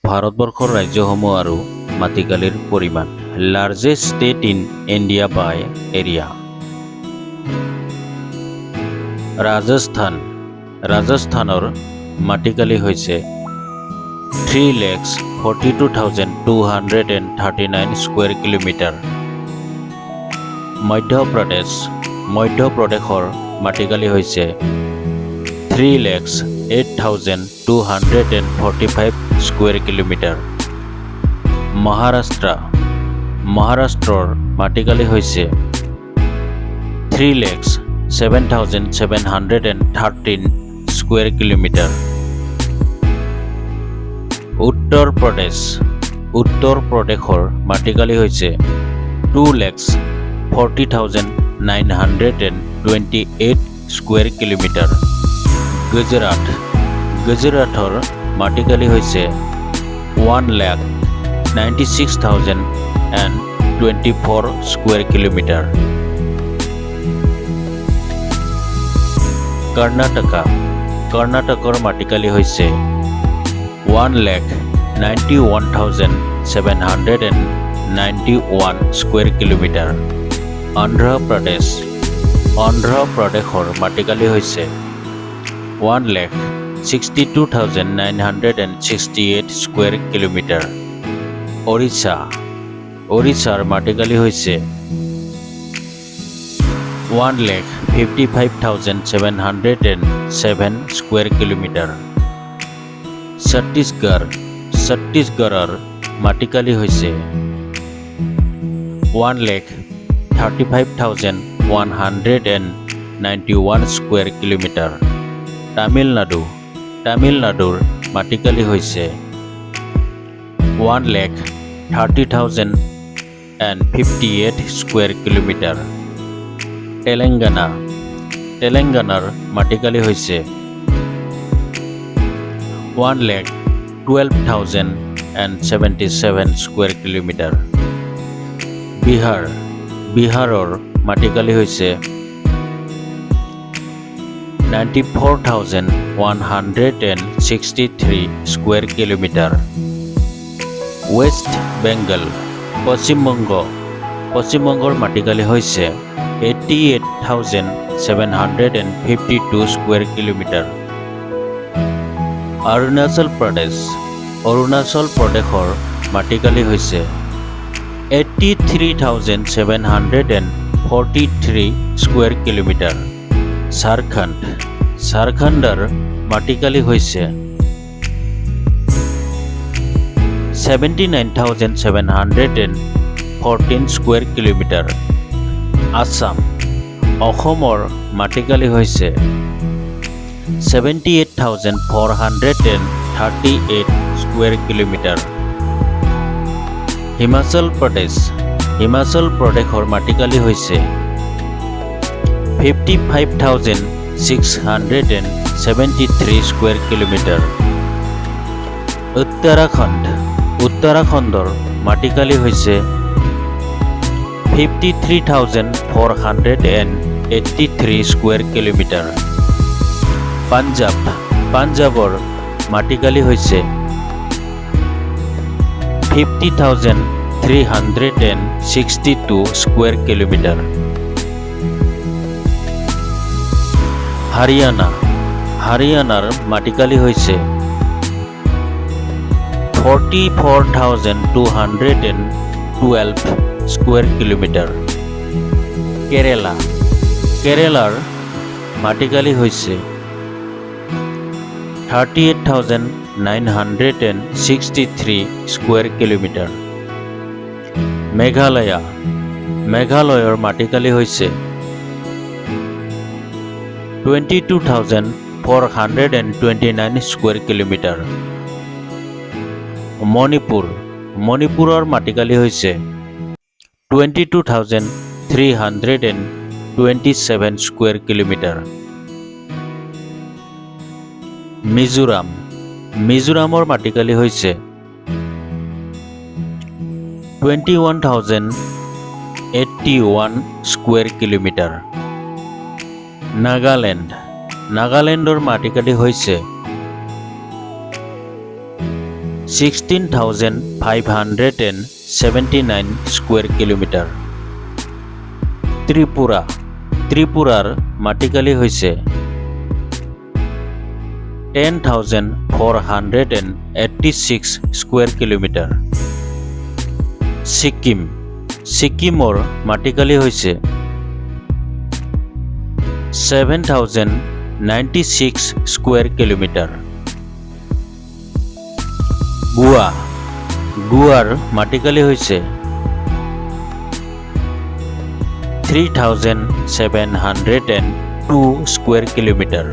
ভাৰতবৰ্ষৰ ৰাজ্যসমূহ আৰু মাটিকালিৰ পৰিমাণ largest state in India by area ৰাজস্থানৰ মাটিকালি হৈছে 3,42,239 স্কুৱেৰ কিলোমিটাৰ। মধ্যপ্ৰদেশৰ মাটিকালি হৈছে 3,08,245 স্কুৱেৰ কিলোমিটাৰ। মহাৰাষ্ট্ৰৰ মাটিকালি হৈছে 3,07,713 স্কুৱেৰ কিলোমিটাৰ। উত্তৰ প্ৰদেশৰ মাটিকালি হৈছে 2,40,928 স্কুৱেৰ কিলোমিটাৰ। গুজৰাটৰ মাটিকালি হৈছে 1,96,024 স্কুৱেৰ কিলোমিটাৰ। কৰ্ণাটকৰ মাটিকালি হৈছে 1,91,791 স্কুৱেৰ কিলোমিটাৰ। অন্ধ্ৰপ্ৰদেশৰ মাটিকালি হৈছে 1,62,968 স্কুৱেৰ কিলোমিটাৰ। ওড়িশাৰ মাটিকালি হৈছে 1,55,707 স্কুৱেৰ কিলোমিটাৰ। ছত্তীশগড়ৰ মাটিকালি হৈছে 1,35,191 স্কুৱেৰ কিলোমিটাৰ। তামিলনাডুৰ মাটিকালি হৈছে 1,30,058 স্কুৱেৰ কিলোমিটাৰ। তেলেংগানাৰ মাটিকালি হৈছে 1,12,077 স্কুৱেৰ কিলোমিটাৰ। বিহাৰৰ মাটিকালি হৈছে 94,163 স্কুৱেৰ কিলোমিটাৰ। ৱেষ্ট বেংগল পশ্চিমবংগৰ মাটিকালি হৈছে 88,752 স্কুৱেৰ কিলোমিটাৰ। অৰুণাচল প্ৰদেশৰ মাটিকালি হৈছে 83,743 স্কুৱেৰ কিলোমিটাৰ। ঝাৰখণ্ডৰ মাটিকালি হৈছে 79,714 স্কুৱেৰ কিলোমিটাৰ। অসমৰ মাটিকালি হৈছে 78,438 স্কুৱেৰ কিলোমিটাৰ। হিমাচল প্ৰদেশৰ মাটিকালি হৈছে 55,673 স্কুৱেৰ কিলোমিটাৰ। উত্তৰাখণ্ডৰ মাটিকালি হৈছে 53,483 স্কুৱেৰ কিলোমিটাৰ। পাঞ্জাৱৰ মাটিকালি হৈছে 50,362 স্কুৱেৰ কিলোমিটাৰ। হাৰিয়ানাৰ মাটিকালি হৈছে 44,212 স্কুৱেৰ কিলোমিটাৰ। কেৰেলাৰ মাটিকালি হৈছে 38,963 স্কুৱেৰ কিলোমিটাৰ। মেঘালয়ৰ মাটিকালি হৈছে 22,429 স্কুৱেৰ কিলোমিটাৰ। মণিপুৰৰ মাটিকালি হৈছে 22,327 স্কুৱেৰ কিলোমিটাৰ। মিজোৰামৰ মাটিকালি হৈছে 21,081 স্কুৱেৰ কিলোমিটাৰ। নাগালেণ্ডৰ মাটিকালি হৈছে 16,579 স্কোয়াৰ কিলোমিটাৰ। ত্ৰিপুৰাৰ মাটিকালি হৈছে 10,486 স্কোয়াৰ কিলোমিটাৰ। ছিকিমৰ মাটিকালি হৈছে 7,096 স্কোয়াৰ কিলোমিটাৰ। গোৱাৰ মাটিকালি হৈছে 3,702 স্কোয়াৰ কিলোমিটাৰ।